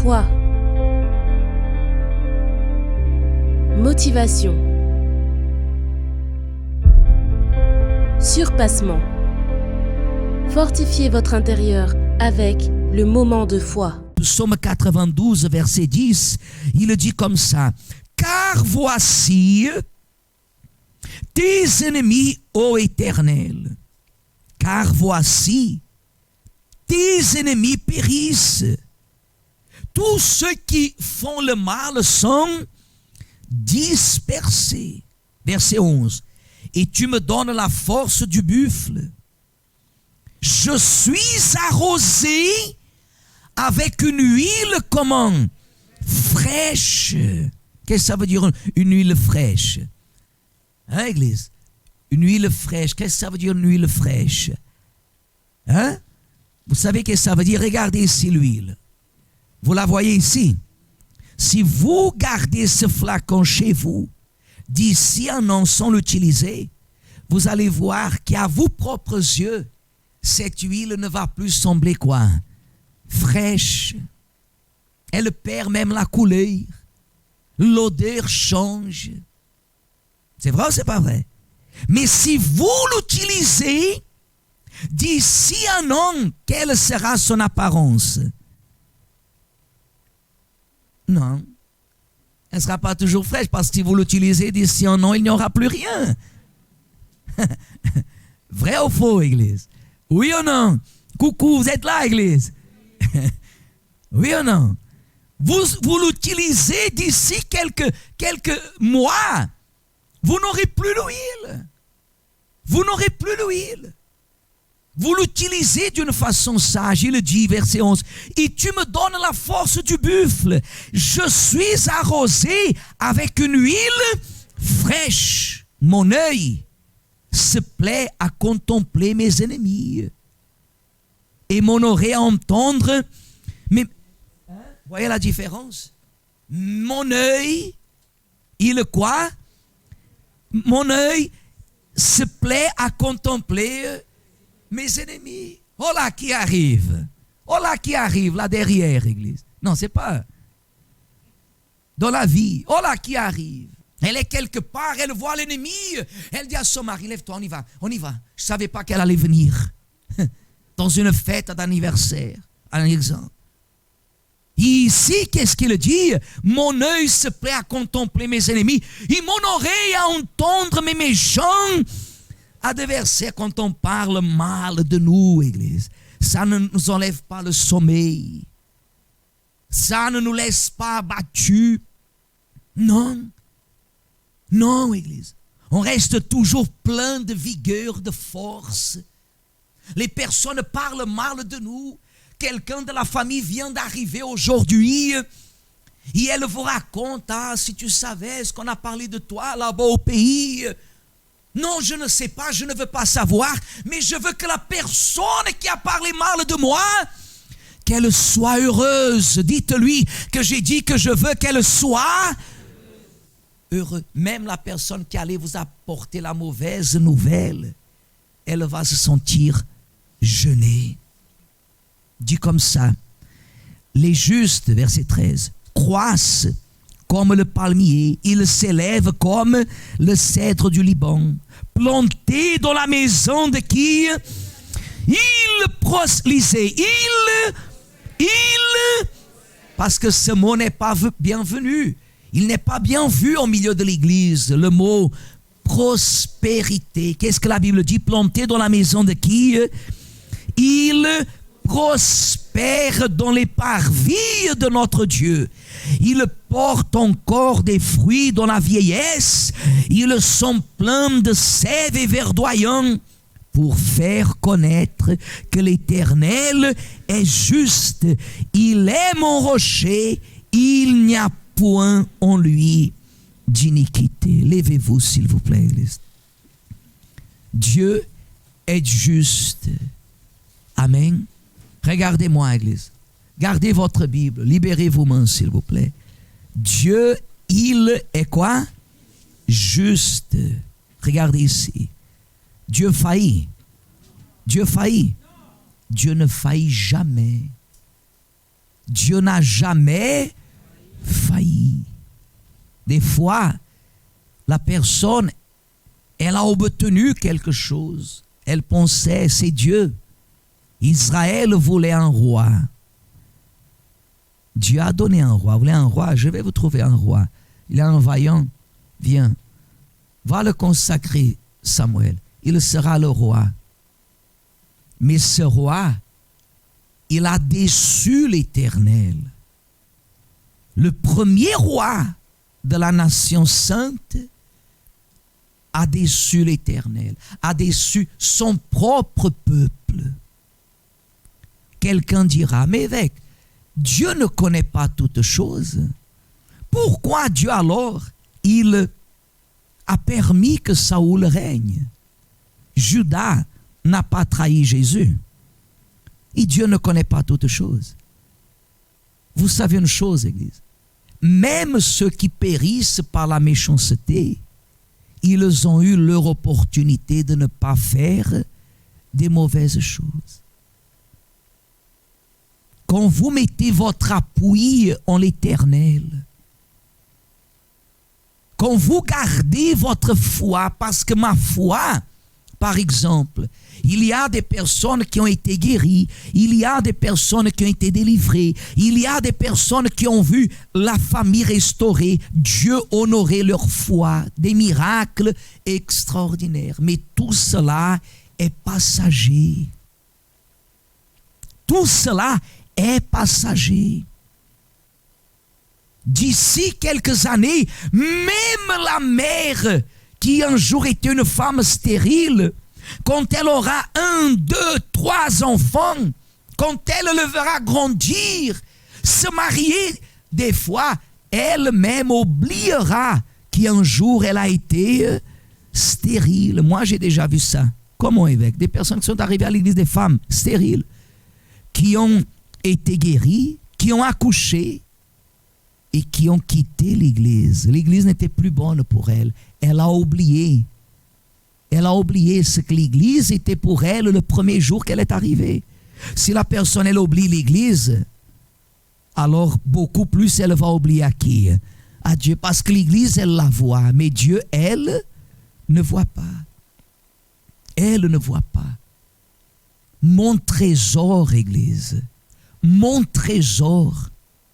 Foi. Motivation. Surpassement. Fortifiez votre intérieur avec le moment de foi. Psaume 92, verset 10, il dit comme ça: car voici tes ennemis, ô Éternel, car voici tes ennemis périssent. Tous ceux qui font le mal sont dispersés. Verset 11. Et tu me donnes la force du buffle. Je suis arrosé avec une huile comment? Fraîche. Qu'est-ce que ça veut dire une huile fraîche? Hein, Église? Une huile fraîche. Qu'est-ce que ça veut dire une huile fraîche? Hein? Vous savez ce que ça veut dire? Regardez ici l'huile. Vous la voyez ici? Si vous gardez ce flacon chez vous, d'ici un an sans l'utiliser, vous allez voir qu'à vos propres yeux, cette huile ne va plus sembler quoi? Fraîche. Elle perd même la couleur. L'odeur change. C'est vrai ou c'est pas vrai? Mais si vous l'utilisez, d'ici un an, quelle sera son apparence? Non. Elle ne sera pas toujours fraîche parce que si vous l'utilisez d'ici un an, il n'y aura plus rien. Vrai ou faux, Église? Oui ou non? Coucou, vous êtes là, Église? Oui ou non? Vous l'utilisez d'ici quelques mois. Vous n'aurez plus l'huile. Vous n'aurez plus l'huile. Vous l'utilisez d'une façon sage. Il dit, verset 11, et tu me donnes la force du buffle. Je suis arrosé avec une huile fraîche. Mon œil se plaît à contempler mes ennemis. Et mon oreille à entendre. Mais, voyez la différence? Mon œil, il quoi? Mon œil se plaît à contempler mes ennemis. Oh là qui arrive. Oh là qui arrive là derrière, Église. Non, c'est pas. Dans la vie. Oh là qui arrive. Elle est quelque part, elle voit l'ennemi. Elle dit à son mari, lève-toi, on y va. On y va. Je ne savais pas qu'elle allait venir. Dans une fête d'anniversaire. Un exemple. Ici, qu'est-ce qu'il dit? Mon œil se plaît à contempler mes ennemis. Et mon oreille à entendre mes méchants adversaires. Quand on parle mal de nous, Église, ça ne nous enlève pas le sommeil. Ça ne nous laisse pas abattus. Non. Non, Église. On reste toujours plein de vigueur, de force. Les personnes parlent mal de nous. Quelqu'un de la famille vient d'arriver aujourd'hui et elle vous raconte, ah, si tu savais ce qu'on a parlé de toi là-bas au pays. Non, je ne sais pas, je ne veux pas savoir, mais je veux que la personne qui a parlé mal de moi, qu'elle soit heureuse. Dites-lui que j'ai dit que je veux qu'elle soit heureuse. Même la personne qui allait vous apporter la mauvaise nouvelle, elle va se sentir gênée. Dit comme ça, les justes, verset 13, croissent comme le palmier, ils s'élèvent comme le cèdre du Liban, plantés dans la maison de qui? Lisez, parce que ce mot n'est pas bienvenu, il n'est pas bien vu au milieu de l'église, le mot prospérité. Qu'est-ce que la Bible dit? Plantés dans la maison de qui? Il prospère dans les parvis de notre Dieu. Ils portent encore des fruits dans la vieillesse. Ils sont pleins de sève et verdoyants pour faire connaître que l'Éternel est juste. Il est mon rocher. Il n'y a point en lui d'iniquité. Levez-vous s'il vous plaît, Église. Dieu est juste. Amen. Regardez-moi, Église. Gardez votre Bible. Libérez vos mains, s'il vous plaît. Dieu, il est quoi? Juste. Regardez ici. Dieu faillit. Dieu faillit. Dieu ne faillit jamais. Dieu n'a jamais failli. Des fois, la personne, elle a obtenu quelque chose. Elle pensait, c'est Dieu. Israël voulait un roi. Dieu a donné un roi. Vous voulez un roi? Je vais vous trouver un roi. Il est un vaillant. Viens. Va le consacrer, Samuel. Il sera le roi. Mais ce roi, il a déçu l'Éternel. Le premier roi de la nation sainte a déçu l'Éternel, a déçu son propre peuple. Quelqu'un dira, mais évêque, Dieu ne connaît pas toutes choses. Pourquoi Dieu alors, il a permis que Saoul règne? Judas n'a pas trahi Jésus. Et Dieu ne connaît pas toutes choses. Vous savez une chose, Église, même ceux qui périssent par la méchanceté, ils ont eu leur opportunité de ne pas faire des mauvaises choses. Quand vous mettez votre appui en l'Éternel, quand vous gardez votre foi, parce que ma foi, par exemple, il y a des personnes qui ont été guéries, il y a des personnes qui ont été délivrées, il y a des personnes qui ont vu la famille restaurée, Dieu honorer leur foi, des miracles extraordinaires. Mais tout cela est passager. Tout cela est passager. D'ici quelques années, même la mère qui un jour était une femme stérile, quand elle aura 1, 2, 3 enfants, quand elle le verra grandir, se marier, des fois, elle-même oubliera qu'un jour elle a été stérile. Moi, j'ai déjà vu ça. Comment, évêque? Des personnes qui sont arrivées à l'église, des femmes stériles, qui ont été guéries, qui ont accouché et qui ont quitté l'église. L'église n'était plus bonne pour elle. Elle a oublié. Elle a oublié ce que l'église était pour elle le premier jour qu'elle est arrivée. Si la personne, elle oublie l'église, alors beaucoup plus elle va oublier à qui? À Dieu. Parce que l'église, elle la voit. Mais Dieu, elle, ne voit pas. Elle ne voit pas. Mon trésor, Église, mon trésor,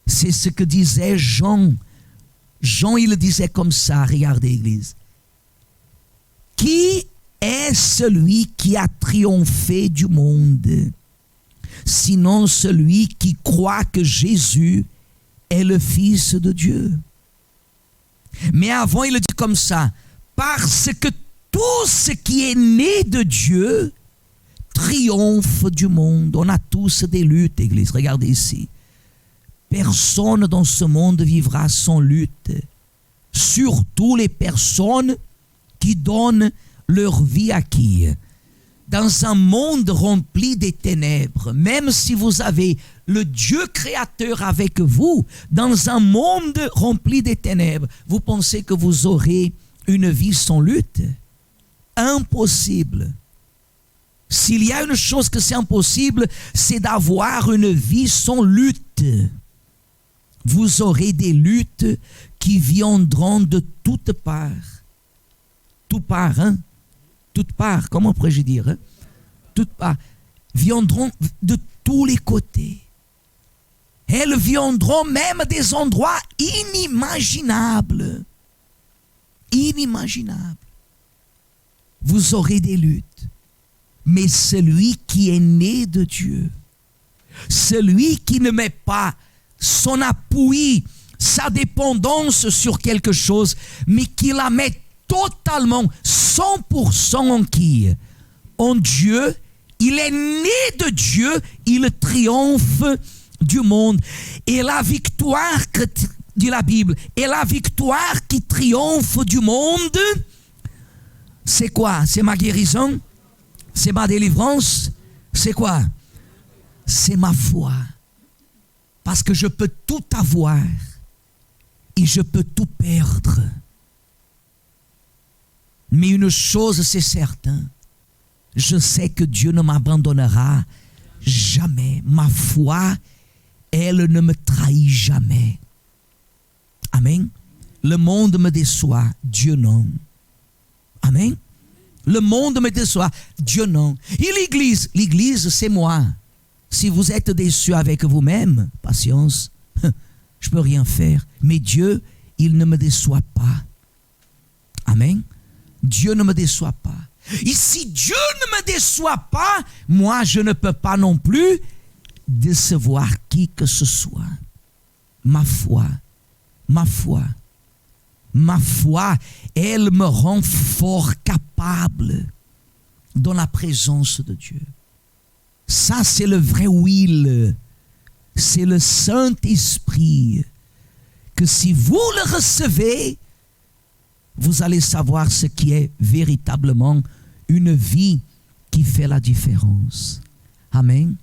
c'est ce que disait Jean. Jean, il disait comme ça, regardez, Église. Qui est celui qui a triomphé du monde, sinon celui qui croit que Jésus est le Fils de Dieu? Mais avant, il dit comme ça, parce que tout ce qui est né de Dieu triomphe du monde. On a tous des luttes, Église. Regardez ici. Personne dans ce monde vivra sans lutte. Surtout les personnes qui donnent leur vie à qui? Dans un monde rempli des ténèbres, même si vous avez le Dieu créateur avec vous, dans un monde rempli des ténèbres, vous pensez que vous aurez une vie sans lutte? Impossible. S'il y a une chose que c'est impossible, c'est d'avoir une vie sans lutte. Vous aurez des luttes qui viendront de toutes parts. Toutes parts, hein? Toutes parts, comment pourrais-je dire? Hein? Toutes parts. Viendront de tous les côtés. Elles viendront même des endroits inimaginables. Inimaginables. Vous aurez des luttes. Mais celui qui est né de Dieu, celui qui ne met pas son appui, sa dépendance sur quelque chose, mais qui la met totalement, 100% en qui? En Dieu. Il est né de Dieu, il triomphe du monde. Et la victoire, dit la Bible, et la victoire qui triomphe du monde, c'est quoi? C'est ma guérison? C'est ma délivrance? C'est quoi? C'est ma foi. Parce que je peux tout avoir et je peux tout perdre. Mais une chose c'est certain, je sais que Dieu ne m'abandonnera jamais. Ma foi elle ne me trahit jamais. Amen. Le monde me déçoit, Dieu non. Amen. Le monde me déçoit, Dieu non. Et l'église, c'est moi. Si vous êtes déçu avec vous-même, patience, je peux rien faire. Mais Dieu, il ne me déçoit pas. Amen. Dieu ne me déçoit pas. Et si Dieu ne me déçoit pas, moi, je ne peux pas non plus décevoir qui que ce soit. Ma foi, elle me rend fort capable dans la présence de Dieu. Ça, c'est le vrai huile. C'est le Saint-Esprit que si vous le recevez, vous allez savoir ce qui est véritablement une vie qui fait la différence. Amen.